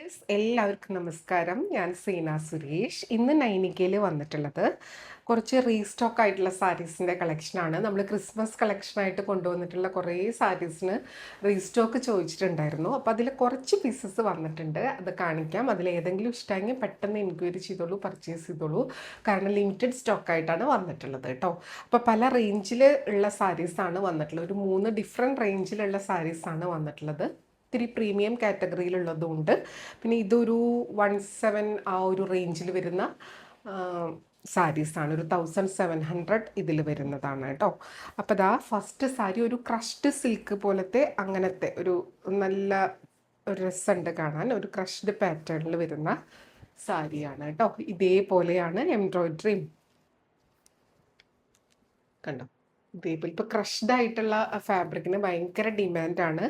Viewers എല്ലാവർക്കും നമസ്കാരം. ഞാൻ സീന സുരേഷ്. ഇന്ന് നൈനിക്കയിൽ വന്നിട്ടുള്ളത് കുറച്ച് റീസ്റ്റോക്ക് ആയിട്ടുള്ള സാരീസിൻ്റെ കളക്ഷനാണ്. നമ്മൾ ക്രിസ്മസ് കളക്ഷനായിട്ട് കൊണ്ടുവന്നിട്ടുള്ള കുറേ സാരീസിന് റീസ്റ്റോക്ക് ചോദിച്ചിട്ടുണ്ടായിരുന്നു. അപ്പോൾ അതിൽ കുറച്ച് പീസസ് വന്നിട്ടുണ്ട്, അത് കാണിക്കാം. അതിൽ ഏതെങ്കിലും ഇഷ്ടമെങ്കിൽ പെട്ടെന്ന് എൻക്വയറി ചെയ്തോളൂ, പർച്ചേസ് ചെയ്തോളൂ. കാരണം ലിമിറ്റഡ് സ്റ്റോക്കായിട്ടാണ് വന്നിട്ടുള്ളത് കേട്ടോ. അപ്പോൾ പല റേഞ്ചിൽ ഉള്ള സാരീസാണ് വന്നിട്ടുള്ളത്. ഒരു 3 ഡിഫറെൻറ്റ് റേഞ്ചിലുള്ള സാരീസാണ് വന്നിട്ടുള്ളത്. ഇത്തിരി പ്രീമിയം കാറ്റഗറിയിലുള്ളതുകൊണ്ട്, പിന്നെ ഇതൊരു 17 ആ ഒരു റേഞ്ചിൽ വരുന്ന സാരീസാണ്. ഒരു 1700 ഇതിൽ വരുന്നതാണ് കേട്ടോ. അപ്പോൾ ദാ ഫസ്റ്റ് സാരി ഒരു ക്രഷ്ഡ് സിൽക്ക് പോലത്തെ അങ്ങനത്തെ ഒരു നല്ല ഒരു രസമുണ്ട് കാണാൻ. ഒരു ക്രഷ്ഡ് പാറ്റേണിൽ വരുന്ന സാരിയാണ് കേട്ടോ. ഇതേപോലെയാണ് എംബ്രോയിഡറിയും കണ്ടോ. ഇതേപോലെ ഇപ്പോൾ ക്രഷ്ഡ് ആയിട്ടുള്ള ഫാബ്രിക്കിന് ഭയങ്കര ഡിമാൻഡാണ്,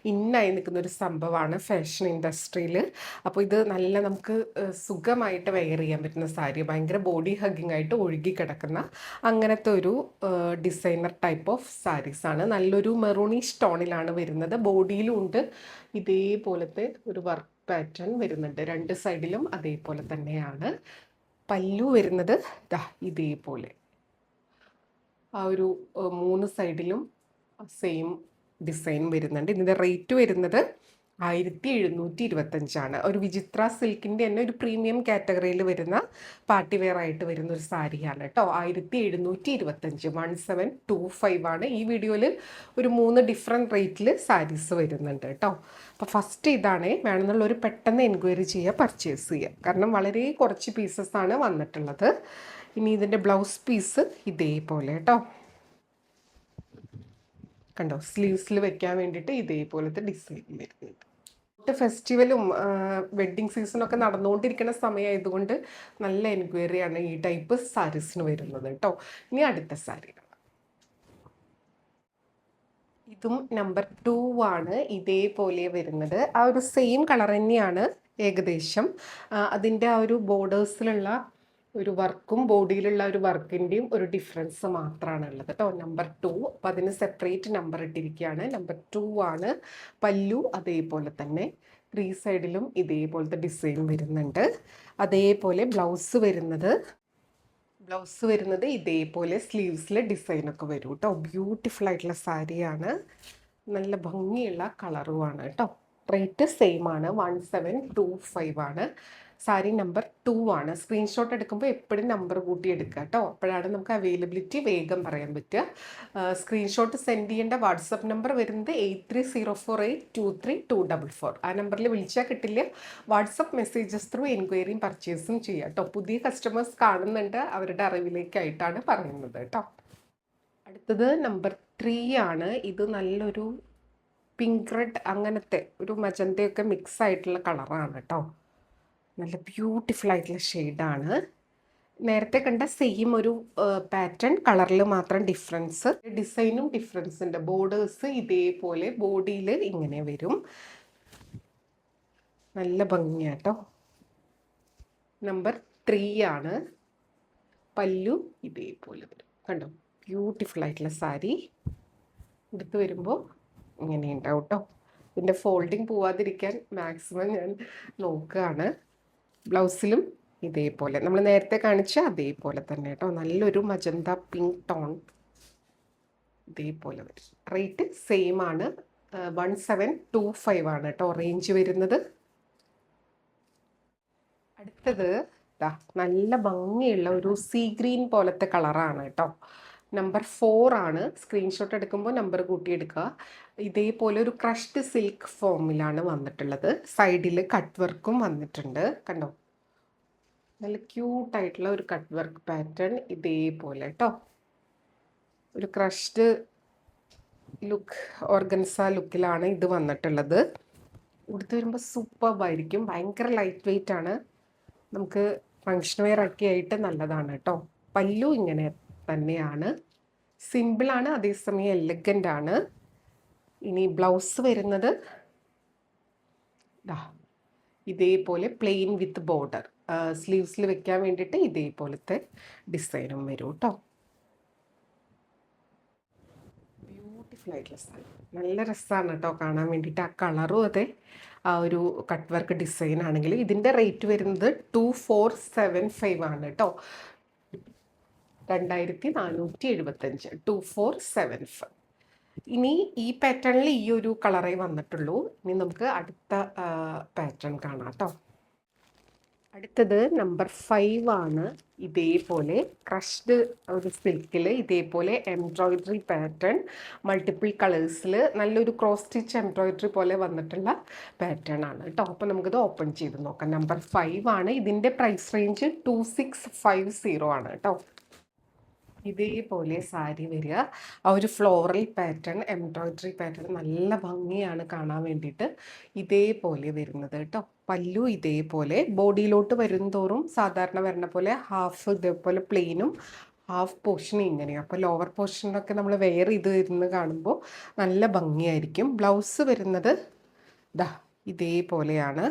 ഇന്നായി നിൽക്കുന്ന ഒരു സംഭവമാണ് ഫാഷൻ ഇൻഡസ്ട്രിയിൽ. അപ്പോൾ ഇത് നല്ല നമുക്ക് സുഖമായിട്ട് വെയർ ചെയ്യാൻ പറ്റുന്ന സാരി, ഭയങ്കര ബോഡി ഹഗ്ഗിങ് ആയിട്ട് ഒഴുകി കിടക്കുന്ന അങ്ങനത്തെ ഒരു ഡിസൈനർ ടൈപ്പ് ഓഫ് സാരീസാണ്. നല്ലൊരു മെറൂണിഷ് ടോണിലാണ് വരുന്നത്. ബോഡിയിലും ഉണ്ട് ഇതേപോലത്തെ ഒരു വർക്ക് പാറ്റേൺ വരുന്നുണ്ട്. 2 സൈഡിലും അതേപോലെ തന്നെയാണ്. പല്ലു വരുന്നത് ഇതേപോലെ ആ ഒരു 3 സൈഡിലും സെയിം ഡിസൈൻ വരുന്നുണ്ട്. ഇതിൻ്റെ റേറ്റ് വരുന്നത് 1725 ഒരു വിചിത്ര സിൽക്കിൻ്റെ തന്നെ ഒരു പ്രീമിയം കാറ്റഗറിയിൽ വരുന്ന പാർട്ടി വെയർ ആയിട്ട് വരുന്ന ഒരു സാരിയാണ് കേട്ടോ. 1725 1725 ആണ്. ഈ വീഡിയോയിൽ ഒരു 3 ഡിഫറെൻറ്റ് റേറ്റിൽ സാരീസ് വരുന്നുണ്ട് കേട്ടോ. അപ്പോൾ ഫസ്റ്റ് ഇതാണ്, വേണമെന്നുള്ളൊരു പെട്ടെന്ന് എൻക്വയറി ചെയ്യുക, പർച്ചേസ് ചെയ്യുക. കാരണം വളരെ കുറച്ച് പീസസ് ആണ് വന്നിട്ടുള്ളത്. ഇനി ഇതിൻ്റെ ബ്ലൗസ് പീസ് ഇതേപോലെ കേട്ടോ, കണ്ടോ. സ്ലീവ്സിൽ വെക്കാൻ വേണ്ടിയിട്ട് ഇതേപോലത്തെ ഡിസൈൻ വരുന്നുണ്ട്. ഫെസ്റ്റിവലും വെഡ്ഡിങ് സീസണൊക്കെ നടന്നുകൊണ്ടിരിക്കുന്ന സമയമായതുകൊണ്ട് നല്ല എൻക്വയറിയാണ് ഈ ടൈപ്പ് സാരീസിന് വരുന്നത് കേട്ടോ. ഇനി അടുത്ത സാരി, ഇതും നമ്പർ 2 ആണ്. ഇതേപോലെ വരുന്നത് ആ ഒരു സെയിം കളർ തന്നെയാണ് ഏകദേശം. അതിൻ്റെ ആ ഒരു ബോർഡേഴ്സിലുള്ള ഒരു വർക്കും ബോഡിയിലുള്ള ഒരു വർക്കിൻ്റെയും ഒരു ഡിഫറൻസ് മാത്രമാണ് ഉള്ളത് കേട്ടോ. നമ്പർ 2, അപ്പോൾ അതിന് സെപ്പറേറ്റ് നമ്പർ ഇട്ടിരിക്കുകയാണ്. നമ്പർ 2 ആണ്. പല്ലു അതേപോലെ തന്നെ 3 സൈഡിലും ഇതേപോലത്തെ ഡിസൈൻ വരുന്നുണ്ട്. അതേപോലെ ബ്ലൗസ് വരുന്നത് ഇതേപോലെ സ്ലീവ്സിൽ ഡിസൈനൊക്കെ വരും കേട്ടോ. ബ്യൂട്ടിഫുൾ ആയിട്ടുള്ള സാരിയാണ്, നല്ല ഭംഗിയുള്ള കളറുമാണ് കേട്ടോ. റേറ്റ് സെയിം ആണ്, 1725 ആണ്. സാരി നമ്പർ 2 ആണ്. സ്ക്രീൻഷോട്ട് എടുക്കുമ്പോൾ എപ്പോഴും നമ്പർ കൂട്ടി എടുക്കുക കേട്ടോ, അപ്പോഴാണ് നമുക്ക് അവൈലബിലിറ്റി വേഗം പറയാൻ പറ്റുക. സ്ക്രീൻഷോട്ട് സെൻഡ് ചെയ്യേണ്ട വാട്സപ്പ് നമ്പർ വരുന്നത് 8304823244. ആ നമ്പറിൽ വിളിച്ചാൽ കിട്ടില്ല, വാട്സപ്പ് മെസ്സേജസ് ത്രൂ എൻക്വയറിയും പർച്ചേസും ചെയ്യാം കേട്ടോ. പുതിയ കസ്റ്റമേഴ്സ് കാണുന്നുണ്ട്, അവരുടെ അറിവിലേക്കായിട്ടാണ് പറയുന്നത് കേട്ടോ. അടുത്തത് നമ്പർ 3 ആണ്. ഇത് നല്ലൊരു പിങ്ക് റെഡ് അങ്ങനത്തെ ഒരു മജന്തയൊക്കെ മിക്സ് ആയിട്ടുള്ള കളറാണ് കേട്ടോ. നല്ല ബ്യൂട്ടിഫുൾ ആയിട്ടുള്ള ഷെയ്ഡാണ്. നേരത്തെ കണ്ട സെയിം ഒരു പാറ്റേൺ, കളറിൽ മാത്രം ഡിഫറൻസ്, ഡിസൈനും ഡിഫറൻസ് ഉണ്ട്. ബോർഡേഴ്സ് ഇതേപോലെ ബോഡിയിൽ ഇങ്ങനെ വരും, നല്ല ഭംഗിയാട്ടോ. നമ്പർ 3 ആണ്. പല്ലു ഇതേപോലെ വരും, കണ്ടോ. ബ്യൂട്ടിഫുൾ ആയിട്ടുള്ള സാരി. എടുത്ത് വരുമ്പോൾ ഇങ്ങനെ ഉണ്ടാവും കേട്ടോ. ഇതിൻ്റെ ഫോൾഡിങ് പോവാതിരിക്കാൻ മാക്സിമം ഞാൻ നോക്കുകയാണ്. ബ്ലൗസിലും ഇതേപോലെ നമ്മൾ നേരത്തെ കാണിച്ച അതേപോലെ തന്നെ കേട്ടോ. നല്ലൊരു മജന്ത പിങ്ക് ടോൺ ഇതേപോലെ വരും. റേറ്റ് സെയിം ആണ്, 1725 ആണ് കേട്ടോ റേഞ്ച് വരുന്നത്. അടുത്തത് നല്ല ഭംഗിയുള്ള ഒരു സീ ഗ്രീൻ പോലത്തെ കളറാണ് കേട്ടോ. നമ്പർ 4 ആണ്. സ്ക്രീൻഷോട്ട് എടുക്കുമ്പോൾ നമ്പർ കൂട്ടിയെടുക്കുക. ഇതേപോലെ ഒരു ക്രഷ്ഡ് സിൽക്ക് ഫോമിലാണ് വന്നിട്ടുള്ളത്. സൈഡിൽ കട്ട് വർക്കും വന്നിട്ടുണ്ട്, കണ്ടോ. നല്ല ക്യൂട്ടായിട്ടുള്ള ഒരു കട്ട് വർക്ക് പാറ്റേൺ ഇതേപോലെ കേട്ടോ. ഒരു ക്രഷ്ഡ് ലുക്ക്, ഓർഗൻസ ലുക്കിലാണ് ഇത് വന്നിട്ടുള്ളത്. ഉടുത്ത് വരുമ്പോൾ സൂപ്പർബായിരിക്കും. ഭയങ്കര ലൈറ്റ് വെയിറ്റ് ആണ്, നമുക്ക് ഫങ്ഷൻ വെയർ ഒക്കെ ആയിട്ട് നല്ലതാണ് കേട്ടോ. പല്ലു ഇങ്ങനെ തന്നെയാണ്, സിമ്പിളാണ്, അതേസമയം എലഗൻ്റ് ആണ്. ഇനി ബ്ലൗസ് വരുന്നത് ഇതേപോലെ പ്ലെയിൻ വിത്ത് ബോർഡർ, സ്ലീവ്സിൽ വെക്കാൻ വേണ്ടിയിട്ട് ഇതേപോലത്തെ ഡിസൈനും വരും കേട്ടോ. ബ്യൂട്ടിഫുൾ ആയിട്ടുള്ള സാരി. നല്ല രസമാണ് കേട്ടോ കാണാൻ വേണ്ടിയിട്ട്. ആ കളറും അതെ, ആ ഒരു കട്ട് വർക്ക് ഡിസൈൻ ആണെങ്കിൽ. ഇതിൻ്റെ റേറ്റ് വരുന്നത് 2475 ആണ് കേട്ടോ. 2475, 2475. ഇനി ഈ പാറ്റേണിൽ ഈ ഒരു കളറേ വന്നിട്ടുള്ളൂ. ഇനി നമുക്ക് അടുത്ത പാറ്റേൺ കാണാം കേട്ടോ. അടുത്തത് നമ്പർ 5 ആണ്. ഇതേപോലെ ക്രഷ്ഡ് ഒരു സിൽക്കിൽ ഇതേപോലെ എംബ്രോയിഡറി പാറ്റേൺ, മൾട്ടിപ്പിൾ കളേഴ്സിൽ നല്ലൊരു ക്രോസ് സ്റ്റിച്ച് എംബ്രോയിഡറി പോലെ വന്നിട്ടുള്ള പാറ്റേൺ ആണ് കേട്ടോ. അപ്പോൾ നമുക്കിത് ഓപ്പൺ ചെയ്ത് നോക്കാം. നമ്പർ 5 ആണ്. ഇതിൻ്റെ പ്രൈസ് റേഞ്ച് 2650 ആണ് കേട്ടോ. ഇതേപോലെ സാരി വരിക. ആ ഒരു ഫ്ലോറൽ പാറ്റേൺ, എംബ്രോയിഡറി പാറ്റേൺ നല്ല ഭംഗിയാണ് കാണാൻ വേണ്ടിയിട്ട്. ഇതേപോലെ വരുന്നത് കേട്ടോ. പല്ലു ഇതേപോലെ ബോഡിയിലോട്ട് വരുംതോറും സാധാരണ വരുന്ന പോലെ ഹാഫ് ഇതേപോലെ പ്ലെയിനും ഹാഫ് പോർഷൻ ഇങ്ങനെയാണ്. അപ്പോൾ ലോവർ പോർഷനൊക്കെ നമ്മൾ വെയർ ചെയ്ത് വരുന്നത് കാണുമ്പോൾ നല്ല ഭംഗിയായിരിക്കും. ബ്ലൗസ് വരുന്നത് ദാ ഇതേപോലെയാണ്.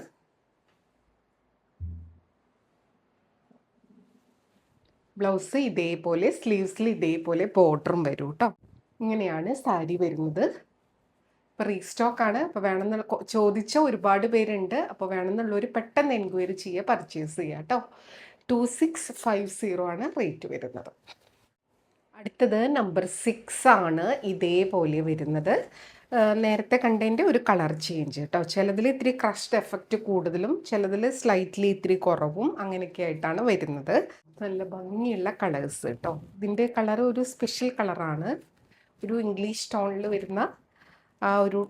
ബ്ലൗസ് ഇതേപോലെ, സ്ലീവ്സിൽ ഇതേപോലെ ബോർഡറും വരും കേട്ടോ. ഇങ്ങനെയാണ് സാരി വരുന്നത്. ഇപ്പോൾ റീസ്റ്റോക്കാണ്. അപ്പോൾ വേണമെന്നുള്ള ചോദിച്ച ഒരുപാട് പേരുണ്ട്. അപ്പോൾ വേണമെന്നുള്ളവർ പെട്ടെന്ന് എൻക്വയറി ചെയ്യുക, പർച്ചേസ് ചെയ്യുക കേട്ടോ. 2650 ആണ് റേറ്റ് വരുന്നത്. അടുത്തത് നമ്പർ 6 ആണ്. ഇതേപോലെ വരുന്നത്. നേരത്തെ കണ്ടതിൻ്റെ ഒരു കളർ ചേഞ്ച് കേട്ടോ. ചിലതിൽ ഇത്തിരി ക്രഷ്ഡ് എഫക്റ്റ് കൂടുതലും, ചിലതിൽ സ്ലൈറ്റ്ലി ഇത്തിരി കുറവും, അങ്ങനെയൊക്കെ ആയിട്ടാണ് വരുന്നത്. നല്ല ഭംഗിയുള്ള കളേഴ്സ് കേട്ടോ. ഇതിൻ്റെ കളർ ഒരു സ്പെഷ്യൽ കളറാണ്. ഒരു ഇംഗ്ലീഷ് ടോണിൽ വരുന്ന ആ ഒരു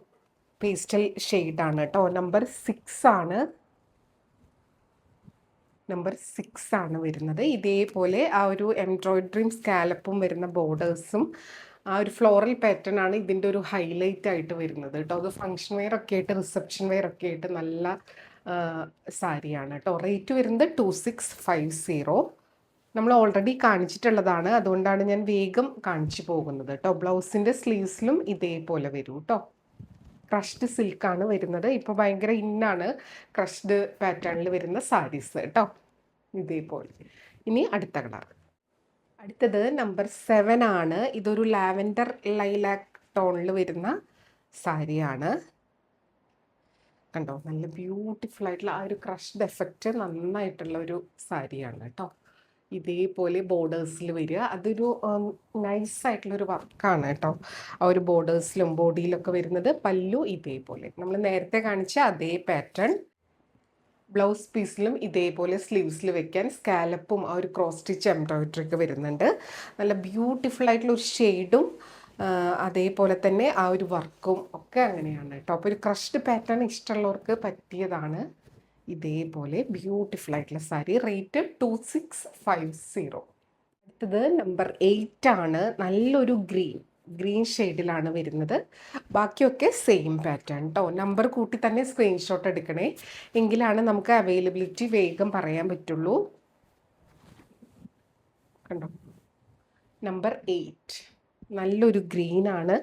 പേസ്റ്റൽ ഷെയ്ഡാണ് കേട്ടോ. നമ്പർ 6 ആണ്. നമ്പർ 6 ആണ് വരുന്നത്. ഇതേപോലെ ആ ഒരു എംബ്രോയിഡറിയും സ്കാലപ്പും വരുന്ന ബോർഡേഴ്സും ആ ഒരു ഫ്ലോറൽ പാറ്റേൺ ആണ് ഇതിൻ്റെ ഒരു ഹൈലൈറ്റ് ആയിട്ട് വരുന്നത് കേട്ടോ. അത് ഫങ്ഷൻ വെയർ ഒക്കെ ആയിട്ട്, റിസപ്ഷൻ വെയർ ഒക്കെ ആയിട്ട് നല്ല സാരിയാണ് കേട്ടോ. റേറ്റ് വരുന്നത് 2650. നമ്മൾ ഓൾറെഡി കാണിച്ചിട്ടുള്ളതാണ്, അതുകൊണ്ടാണ് ഞാൻ വേഗം കാണിച്ചു പോകുന്നത് കേട്ടോ. ബ്ലൗസിൻ്റെ സ്ലീവ്സിലും ഇതേപോലെ വരും കേട്ടോ. ക്രഷ്ഡ് സിൽക്കാണ് വരുന്നത്. ഇപ്പോൾ ഭയങ്കര ഇന്നാണ് ക്രഷ്ഡ് പാറ്റേണിൽ വരുന്ന സാരീസ് കേട്ടോ. ഇതേപോലെ. ഇനി അടുത്ത കളർ. അടുത്തത് നമ്പർ 7 ആണ്. ഇതൊരു ലാവൻഡർ ലൈലാക്ക് ടോണിൽ വരുന്ന സാരിയാണ്. കണ്ടോ, നല്ല ബ്യൂട്ടിഫുൾ ആയിട്ടുള്ള ആ ഒരു ക്രഷ്ഡ് എഫക്റ്റ് നന്നായിട്ടുള്ള ഒരു സാരിയാണ് കേട്ടോ. ഇതേപോലെ ബോർഡേഴ്സിൽ വരിക. അതൊരു നൈസായിട്ടുള്ളൊരു വർക്കാണ് കേട്ടോ. ആ ഒരു ബോർഡേഴ്സിലും ബോഡിയിലൊക്കെ വരുന്നത്. പല്ലു ഇതേപോലെ നമ്മൾ നേരത്തെ കാണിച്ച അതേ പാറ്റേൺ. ബ്ലൗസ് പീസിലും ഇതേപോലെ സ്ലീവ്സിൽ വെക്കാൻ സ്കാലപ്പും ആ ഒരു ക്രോസ് സ്റ്റിച്ച് എംബ്രോയിഡറി ഒക്കെ വരുന്നുണ്ട്. നല്ല ബ്യൂട്ടിഫുൾ ആയിട്ടുള്ള ഒരു ഷെയ്ഡും അതേപോലെ തന്നെ ആ ഒരു വർക്കും ഒക്കെ അങ്ങനെയാണ് കേട്ടോ. അപ്പോൾ ഒരു ക്രഷ്ഡ് പാറ്റേൺ ഇഷ്ടമുള്ളവർക്ക് പറ്റിയതാണ്. ഇതേപോലെ ബ്യൂട്ടിഫുൾ ആയിട്ടുള്ള സാരി. റേറ്റ് 2650. അടുത്തത് നമ്പർ 8 ആണ്. നല്ലൊരു ഗ്രീൻ ഷെയ്ഡിലാണ് വരുന്നത്. ബാക്കിയൊക്കെ സെയിം പാറ്റേൺ കേട്ടോ. നമ്പർ കൂട്ടി തന്നെ സ്ക്രീൻഷോട്ട് എടുക്കണേ, എങ്കിലാണ് നമുക്ക് അവൈലബിലിറ്റി വേഗം പറയാൻ പറ്റുള്ളൂ. കണ്ടോ, നമ്പർ 8 നല്ലൊരു ഗ്രീനാണ്.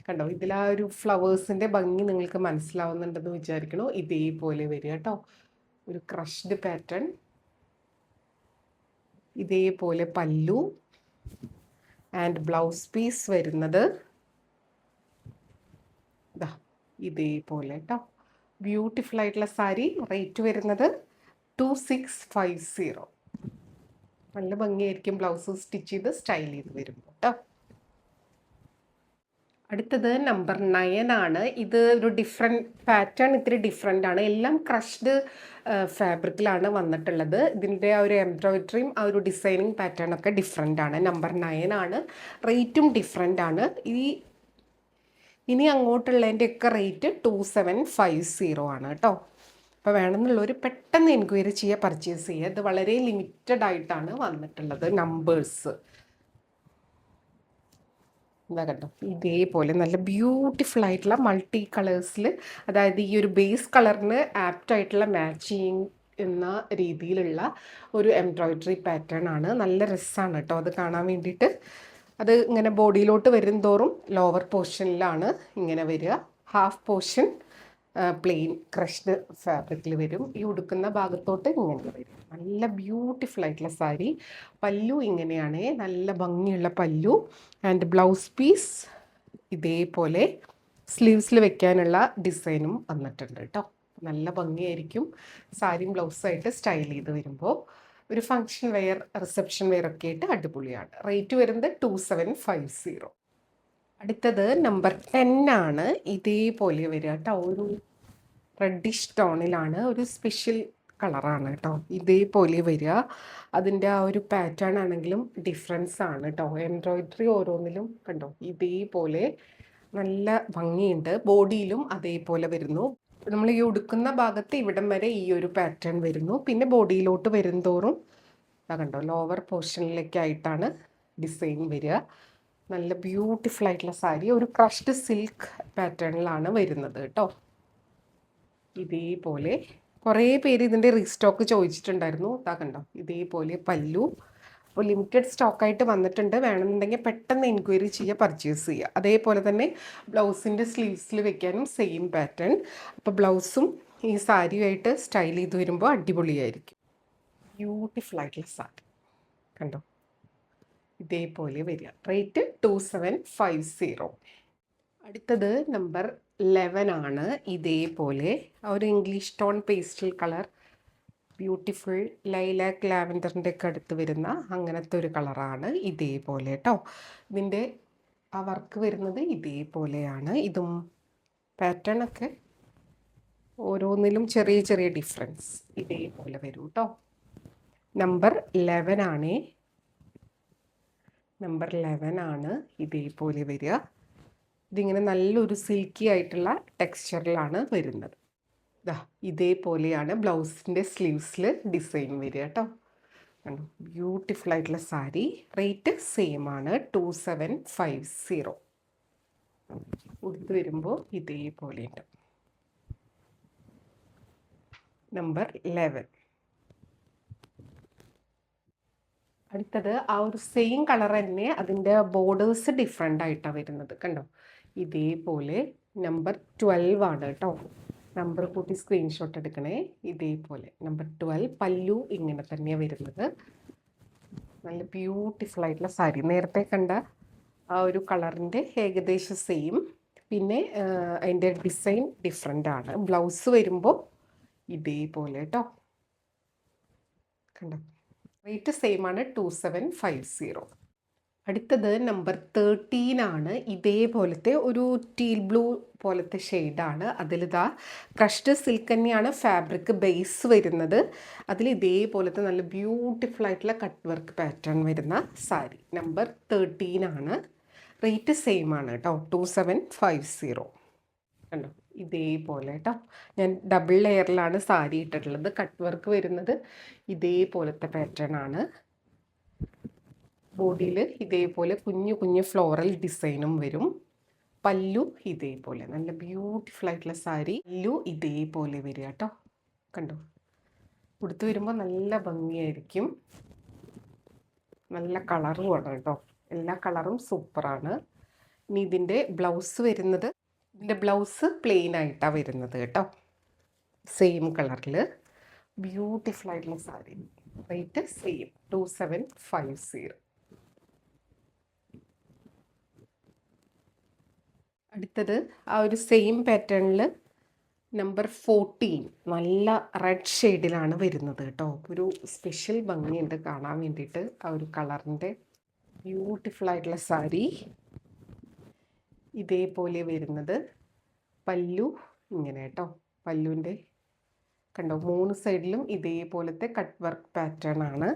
കണ്ടോ, ഇതിൽ ആ ഒരു ഫ്ലവേഴ്സിൻ്റെ ഭംഗി നിങ്ങൾക്ക് മനസ്സിലാവുന്നുണ്ടെന്ന് വിചാരിക്കണോ. ഇതേപോലെ വരിക കേട്ടോ. ഒരു ക്രഷ്ഡ് പാറ്റേൺ. ഇതേപോലെ പല്ലു ആൻഡ് ബ്ലൗസ് പീസ് വരുന്നത് ഇതേപോലെ കേട്ടോ. ബ്യൂട്ടിഫുൾ ആയിട്ടുള്ള സാരി. റേറ്റ് വരുന്നത് 2650. നല്ല ഭംഗിയായിരിക്കും ബ്ലൗസ് സ്റ്റിച്ച് ചെയ്ത് സ്റ്റൈൽ ചെയ്ത് വരുമ്പോൾ കേട്ടോ. അടുത്തത് നമ്പർ 9 ആണ്. ഇത് ഒരു ഡിഫറെൻറ്റ് പാറ്റേൺ, ഇത്തിരി ഡിഫറെൻ്റ് ആണ്. എല്ലാം ക്രഷ്ഡ് ഫാബ്രിക്കിലാണ് വന്നിട്ടുള്ളത്. ഇതിൻ്റെ ആ ഒരു എംബ്രോയിഡറിയും ആ ഒരു ഡിസൈനിങ് പാറ്റേൺ ഒക്കെ ഡിഫറെൻ്റ് ആണ്. നമ്പർ 9 ആണ്. റേറ്റും ഡിഫറെൻ്റ് ആണ്. ഇനി അങ്ങോട്ടുള്ളതിൻ്റെയൊക്കെ റേറ്റ് 2750 ആണ് കേട്ടോ. അപ്പോൾ വേണമെന്നുള്ളവർ പെട്ടെന്ന് എൻക്വയറി ചെയ്യുക, പർച്ചേസ് ചെയ്യുക. ഇത് വളരെ ലിമിറ്റഡ് ആയിട്ടാണ് വന്നിട്ടുള്ളത് നമ്പേഴ്സ്. എന്താ കണ്ടോ, ഇതേപോലെ നല്ല ബ്യൂട്ടിഫുൾ ആയിട്ടുള്ള മൾട്ടി കളേഴ്സിൽ, അതായത് ഈ ഒരു ബേസ് കളറിന് ആപ്റ്റായിട്ടുള്ള മാച്ചിങ് എന്ന രീതിയിലുള്ള ഒരു എംബ്രോയിഡറി പാറ്റേൺ ആണ്. നല്ല രസമാണ് കേട്ടോ അത് കാണാൻ വേണ്ടിയിട്ട്. അത് ഇങ്ങനെ ബോഡിയിലോട്ട് വരും തോറും ലോവർ പോർഷനിലാണ് ഇങ്ങനെ വരിക. ഹാഫ് പോർഷൻ പ്ലെയിൻ ക്രഷ്ഡ് ഫാബ്രിക്കിൽ വരും. ഈ ഉടുക്കുന്ന ഭാഗത്തോട്ട് ഇങ്ങനെ വരും. നല്ല ബ്യൂട്ടിഫുൾ ആയിട്ടുള്ള സാരി. പല്ലു ഇങ്ങനെയാണ്, നല്ല ഭംഗിയുള്ള പല്ലു. ആൻഡ് ബ്ലൗസ് പീസ് ഇതേപോലെ സ്ലീവ്സിൽ വെക്കാനുള്ള ഡിസൈനും വന്നിട്ടുണ്ട് കേട്ടോ. നല്ല ഭംഗിയായിരിക്കും സാരിയും ബ്ലൗസായിട്ട് സ്റ്റൈൽ ചെയ്ത് വരുമ്പോൾ. ഒരു ഫങ്ഷൻ വെയർ, റിസപ്ഷൻ വെയർ ഒക്കെ ആയിട്ട് അടിപൊളിയാണ്. റേറ്റ് വരുന്നത് 2750. അടുത്തത് നമ്പർ 10 ആണ്. ഇതേപോലെ വരിക കേട്ടോ. ഒരു റെഡിഷ് ടോണിലാണ്, ഒരു സ്പെഷ്യൽ കളറാണ് കേട്ടോ. ഇതേപോലെ വരിക. അതിൻ്റെ ആ ഒരു പാറ്റേൺ ആണെങ്കിലും ഡിഫറൻസ് ആണ് കേട്ടോ. എംബ്രോയിഡറി ഓരോന്നിലും കണ്ടോ ഇതേപോലെ നല്ല ഭംഗിയുണ്ട്. ബോഡിയിലും അതേപോലെ വരുന്നു. നമ്മൾ ഈ ഉടുക്കുന്ന ഭാഗത്ത് ഇവിടം വരെ ഈ ഒരു പാറ്റേൺ വരുന്നു. പിന്നെ ബോഡിയിലോട്ട് വരുംതോറും കണ്ടോ ലോവർ പോർഷനിലേക്കായിട്ടാണ് ഡിസൈൻ വരിക. നല്ല ബ്യൂട്ടിഫുൾ ആയിട്ടുള്ള സാരി, ഒരു ക്രഷ്ഡ് സിൽക്ക് പാറ്റേണിലാണ് വരുന്നത് കേട്ടോ. ഇതേപോലെ കുറേ പേര് ഇതിൻ്റെ റീസ്റ്റോക്ക് ചോദിച്ചിട്ടുണ്ടായിരുന്നു. കണ്ടോ ഇതേപോലെ പല്ലു. അപ്പോൾ ലിമിറ്റഡ് സ്റ്റോക്കായിട്ട് വന്നിട്ടുണ്ട്. വേണമെന്നുണ്ടെങ്കിൽ പെട്ടെന്ന് എൻക്വയറി ചെയ്യുക, പർച്ചേസ് ചെയ്യുക. അതേപോലെ തന്നെ ബ്ലൗസിൻ്റെ സ്ലീവ്സിൽ വെക്കാനും സെയിം പാറ്റേൺ. അപ്പോൾ ബ്ലൗസും ഈ സാരിയുമായിട്ട് സ്റ്റൈൽ ചെയ്ത് വരുമ്പോൾ അടിപൊളിയായിരിക്കും. ബ്യൂട്ടിഫുൾ ആയിട്ടുള്ള സാരി കണ്ടോ ഇതേപോലെ വരിക. റേറ്റ് 2750. അടുത്തത് നമ്പർ 11 ആണ്. ഇതേപോലെ ഒരു English tone pastel colour, beautiful lilac ലാവൻഡറിൻ്റെ ഒക്കെ അടുത്ത് വരുന്ന അങ്ങനത്തെ ഒരു കളറാണ്. ഇതേപോലെ കേട്ടോ. ഇതിൻ്റെ ആ വർക്ക് വരുന്നത് ഇതേപോലെയാണ്. ഇതും പാറ്റേൺ ഒക്കെ ഓരോന്നിലും ചെറിയ ചെറിയ ഡിഫറൻസ് ഇതേപോലെ വരും കേട്ടോ. നമ്പർ 11 ആണേ. നമ്പർ 11 ആണ് ഇതേപോലെ വരിക. ഇതിങ്ങനെ നല്ലൊരു സിൽക്കി ആയിട്ടുള്ള ടെക്സ്ചറിലാണ് വരുന്നത്. ഇതേപോലെയാണ് ബ്ലൗസിൻ്റെ സ്ലീവ്സിൽ ഡിസൈൻ വരിക കേട്ടോ. കണ്ടോ ബ്യൂട്ടിഫുൾ ആയിട്ടുള്ള സാരി. റേറ്റ് സെയിം ആണ് 2750. ഉടുത്ത് വരുമ്പോൾ ഇതേപോലെ ഉണ്ട്. നമ്പർ 11. അടുത്തത് ആ ഒരു സെയിം കളർ തന്നെ, അതിൻ്റെ ബോർഡേഴ്സ് ഡിഫറെൻ്റ് ആയിട്ടാണ് വരുന്നത് കണ്ടോ. ഇതേപോലെ നമ്പർ 12 ആണ് കേട്ടോ. നമ്പർ കൂട്ടി സ്ക്രീൻഷോട്ട് എടുക്കണേ. ഇതേപോലെ നമ്പർ 12. പല്ലു ഇങ്ങനെ തന്നെയാണ് വരുന്നത്. നല്ല ബ്യൂട്ടിഫുൾ ആയിട്ടുള്ള സാരി. നേരത്തെ കണ്ട ആ ഒരു കളറിൻ്റെ ഏകദേശം സെയിം. പിന്നെ അതിൻ്റെ ഡിസൈൻ ഡിഫറെൻ്റ് ആണ്. ബ്ലൗസ് വരുമ്പോൾ ഇതേപോലെ കേട്ടോ. കണ്ടോ റേറ്റ് സെയിം ആണ് 2750. അടുത്തത് നമ്പർ 13 ആണ്. ഇതേപോലത്തെ ഒരു ടീൽ ബ്ലൂ പോലത്തെ ഷെയ്ഡാണ്. അതിലിതാ ക്രഷ്ഡ് സിൽക്ക് തന്നെയാണ് ഫാബ്രിക് ബേസ് വരുന്നത്. അതിൽ ഇതേപോലത്തെ നല്ല ബ്യൂട്ടിഫുൾ ആയിട്ടുള്ള കട്ട് വർക്ക് പാറ്റേൺ വരുന്ന സാരി. നമ്പർ 13 ആണ്. റേറ്റ് സെയിം ആണ് കേട്ടോ 2750. കണ്ടോ ഇതേപോലെ കേട്ടോ. ഞാൻ ഡബിൾ ലെയറിലാണ് സാരി ഇട്ടിട്ടുള്ളത്. കട്ട് വർക്ക് വരുന്നത് ഇതേപോലത്തെ പാറ്റേൺ ആണ്. ബോഡിയിൽ ഇതേപോലെ കുഞ്ഞു കുഞ്ഞു ഫ്ലോറൽ ഡിസൈനും വരും. പല്ലു ഇതേപോലെ നല്ല ബ്യൂട്ടിഫുൾ ആയിട്ടുള്ള സാരി. പല്ലു ഇതേപോലെ വരിക കേട്ടോ. കണ്ടോ ഉടുത്ത് വരുമ്പോൾ നല്ല ഭംഗിയായിരിക്കും. നല്ല കളറുമാണ് കേട്ടോ. എല്ലാ കളറും സൂപ്പറാണ്. ഇനി ഇതിൻ്റെ ബ്ലൗസ് വരുന്നത്, ഇതിൻ്റെ ബ്ലൗസ് പ്ലെയിൻ ആയിട്ടാണ് വരുന്നത് കേട്ടോ. സെയിം കളറിൽ ബ്യൂട്ടിഫുൾ ആയിട്ടുള്ള സാരി. Rate same 2750. അടുത്തത് ആ ഒരു സെയിം പാറ്റേണിൽ നമ്പർ 14 നല്ല റെഡ് ഷെയ്ഡിലാണ് വരുന്നത് കേട്ടോ. ഒരു സ്പെഷ്യൽ ഭംഗിയുണ്ട് കാണാൻ വേണ്ടിയിട്ട്. ആ ഒരു കളറിൻ്റെ ബ്യൂട്ടിഫുൾ ആയിട്ടുള്ള സാരി ഇതേപോലെ വരുന്നത്. പല്ലു ഇങ്ങനെ കേട്ടോ. പല്ലുവിൻ്റെ കണ്ടോ 3 സൈഡിലും ഇതേപോലത്തെ കട്ട് വർക്ക് പാറ്റേൺ ആണ്.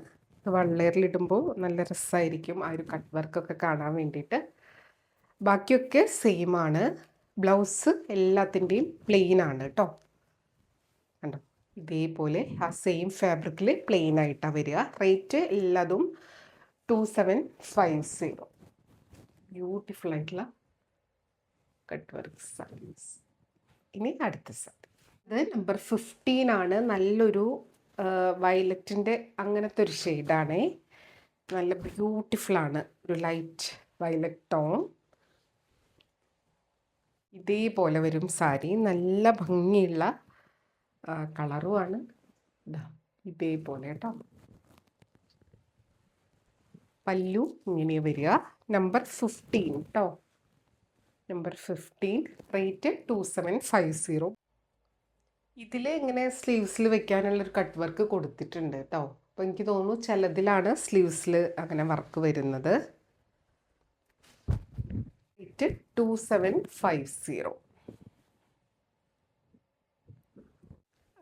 വള്ളേറിലിടുമ്പോൾ നല്ല രസമായിരിക്കും ആ ഒരു കട്ട് വർക്കൊക്കെ കാണാൻ വേണ്ടിയിട്ട്. ബാക്കിയൊക്കെ സെയിം ആണ്. ബ്ലൗസ് എല്ലാത്തിൻ്റെയും പ്ലെയിൻ ആണ് കേട്ടോ. കണ്ടോ ഇതേപോലെ ആ സെയിം ഫാബ്രിക്കിൽ പ്ലെയിൻ ആയിട്ടാണ് വരിക. റേറ്റ് എല്ലാതും 2750. ബ്യൂട്ടിഫുൾ ആയിട്ടുള്ള കട്ട് വർക്ക് സാരീസ്. ഇനി അടുത്ത സാരി. ഇത് നമ്പർ 15 ആണ്. നല്ലൊരു വയലറ്റിൻ്റെ അങ്ങനത്തെ ഒരു ഷെയ്ഡാണേ. നല്ല ബ്യൂട്ടിഫുൾ ആണ്. ഒരു ലൈറ്റ് വയലറ്റ് ടോൺ ഇതേപോലെ വരും സാരി. നല്ല ഭംഗിയുള്ള കളറുമാണ്. ഇതേപോലെ കേട്ടോ. പല്ലു ഇങ്ങനെ വരിക. നമ്പർ 15 കേട്ടോ. Number 15 rate 2750. ഇതിൽ ഇങ്ങനെ സ്ലീവ്സിൽ വെക്കാനുള്ളൊരു കട്ട് വർക്ക് കൊടുത്തിട്ടുണ്ട് കേട്ടോ. അപ്പോൾ എനിക്ക് തോന്നുന്നു ചിലതിലാണ് സ്ലീവ്സിൽ അങ്ങനെ വർക്ക് വരുന്നത്. റേറ്റ് 2750.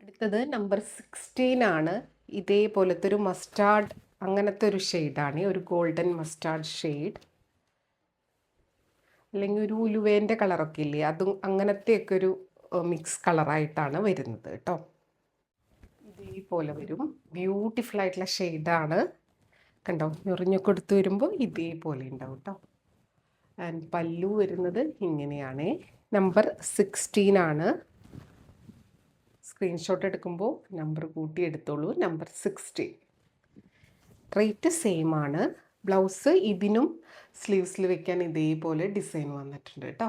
അടുത്തത് നമ്പർ 16 ആണ്. ഇതേപോലത്തെ ഒരു മസ്റ്റാർഡ് അങ്ങനത്തെ ഒരു ഷെയ്ഡാണ്, ഒരു ഗോൾഡൻ മസ്റ്റാർഡ് ഷെയ്ഡ്, അല്ലെങ്കിൽ ഒരു ഉലുവേൻ്റെ കളറൊക്കെ ഇല്ലേ, അതും അങ്ങനത്തെയൊക്കെ ഒരു മിക്സ് കളറായിട്ടാണ് വരുന്നത് കേട്ടോ. ഇതേപോലെ വരും. ബ്യൂട്ടിഫുൾ ആയിട്ടുള്ള ഷെയ്ഡാണ്. കണ്ടോ, ഞൊറിഞ്ഞൊക്കെ എടുത്ത് വരുമ്പോൾ ഇതേപോലെ ഉണ്ടാവും കേട്ടോ. ആൻഡ് പല്ലു വരുന്നത് ഇങ്ങനെയാണ്. നമ്പർ 16 ആണ്. സ്ക്രീൻഷോട്ട് എടുക്കുമ്പോൾ നമ്പർ കൂട്ടി എടുത്തോളൂ. നമ്പർ 16. റേറ്റ് സെയിം ആണ്. ബ്ലൗസ് ഇതിനും സ്ലീവ്സിൽ വെക്കാൻ ഇതേപോലെ ഡിസൈൻ വന്നിട്ടുണ്ട് കേട്ടോ.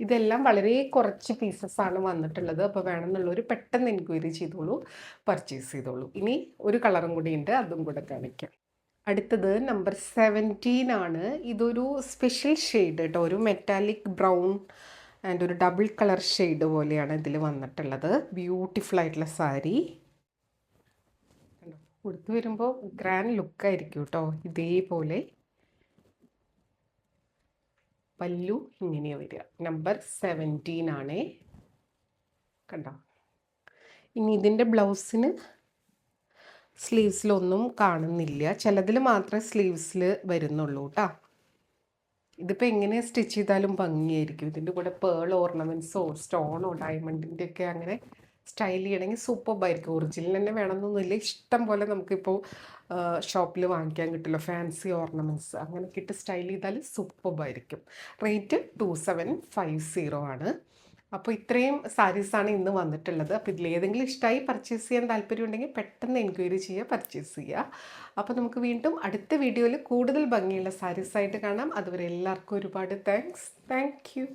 ഇതെല്ലാം വളരെ കുറച്ച് പീസസ് ആണ് വന്നിട്ടുള്ളത്. അപ്പോൾ വേണമെന്നുള്ളവർ പെട്ടെന്ന് എൻക്വയറി ചെയ്തോളൂ, പർച്ചേസ് ചെയ്തോളൂ. ഇനി ഒരു കളറും കൂടി ഉണ്ട്, അതും കൂടെ കാണിക്കാം. അടുത്തത് നമ്പർ 17 ആണ്. ഇതൊരു സ്പെഷ്യൽ ഷെയ്ഡ് കേട്ടോ, ഒരു മെറ്റാലിക് ബ്രൗൺ ആൻഡ് ഒരു ഡബിൾ കളർ ഷെയ്ഡ് പോലെയാണ് ഇതിൽ വന്നിട്ടുള്ളത്. ബ്യൂട്ടിഫുൾ ആയിട്ടുള്ള സാരി. കൊടുത്തു വരുമ്പോൾ ഗ്രാൻഡ് ലുക്കായിരിക്കും കേട്ടോ. ഇതേപോലെ പല്ലു ഇങ്ങനെയാണ് വരിക. നമ്പർ 17 ആണേ. കണ്ടോ. ഇനി ഇതിൻ്റെ ബ്ലൗസിന് സ്ലീവ്സിലൊന്നും കാണുന്നില്ല, ചിലതിൽ മാത്രമേ സ്ലീവ്സിൽ വരുന്നുള്ളൂ കേട്ടോ. ഇതിപ്പോൾ എങ്ങനെ സ്റ്റിച്ച് ചെയ്താലും ഭംഗിയായിരിക്കും. ഇതിൻ്റെ കൂടെ പേൾ ഓർണമെൻറ്റ്സോ സ്റ്റോണോ ഡയമണ്ടിൻ്റെ ഒക്കെ അങ്ങനെ സ്റ്റൈൽ ചെയ്യണമെങ്കിൽ സൂപ്പർബായിരിക്കും. ഒറിജിനൽ തന്നെ വേണമെന്നൊന്നുമില്ല, ഇഷ്ടം പോലെ നമുക്കിപ്പോൾ ഷോപ്പിൽ വാങ്ങിക്കാൻ കിട്ടില്ല. ഫാൻസി ഓർണമെൻറ്റ്സ് അങ്ങനെയൊക്കെ ഇട്ട് സ്റ്റൈൽ ചെയ്താൽ സൂപ്പർബായിരിക്കും. റേറ്റ് 2750 ആണ്. അപ്പോൾ ഇത്രയും സാരീസാണ് ഇന്ന് വന്നിട്ടുള്ളത്. അപ്പോൾ ഇതിലേതെങ്കിലും ഇഷ്ടമായി പർച്ചേസ് ചെയ്യാൻ താല്പര്യമുണ്ടെങ്കിൽ പെട്ടെന്ന് എൻക്വയറി ചെയ്യുക, പർച്ചേസ് ചെയ്യുക. അപ്പോൾ നമുക്ക് വീണ്ടും അടുത്ത വീഡിയോയിൽ കൂടുതൽ ഭംഗിയുള്ള സാരീസായിട്ട് കാണാം. അതുവരെ എല്ലാവർക്കും ഒരുപാട് താങ്ക്സ്. Thank you.